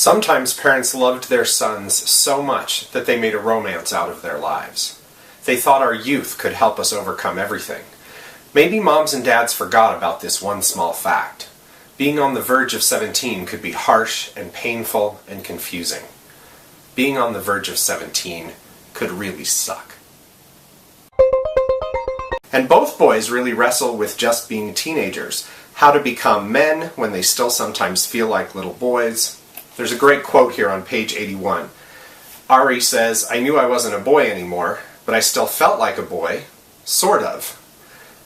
Sometimes parents loved their sons so much that they made a romance out of their lives. They thought our youth could help us overcome everything. Maybe moms and dads forgot about this one small fact. Being on the verge of 17 could be harsh and painful and confusing. Being on the verge of 17 could really suck. And both boys really wrestle with just being teenagers, how to become men when they still sometimes feel like little boys. There's a great quote here on page 81. Ari says, "I knew I wasn't a boy anymore, but I still felt like a boy, sort of.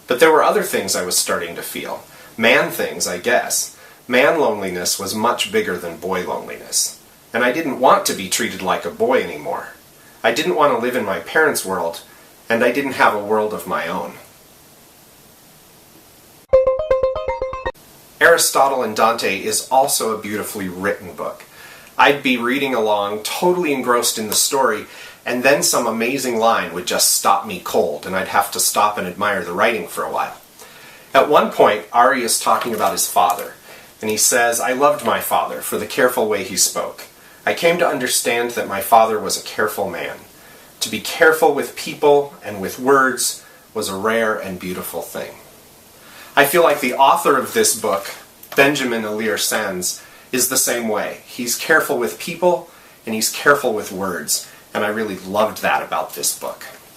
But there were other things I was starting to feel. Man things, I guess. Man loneliness was much bigger than boy loneliness. And I didn't want to be treated like a boy anymore. I didn't want to live in my parents' world, and I didn't have a world of my own." Aristotle and Dante is also a beautifully written book. I'd be reading along, totally engrossed in the story, and then some amazing line would just stop me cold, and I'd have to stop and admire the writing for a while. At one point, Ari is talking about his father, and he says, "I loved my father for the careful way he spoke. I came to understand that my father was a careful man. To be careful with people and with words was a rare and beautiful thing." I feel like the author of this book, Benjamin Alire Saenz, is the same way. He's careful with people and he's careful with words, and I really loved that about this book.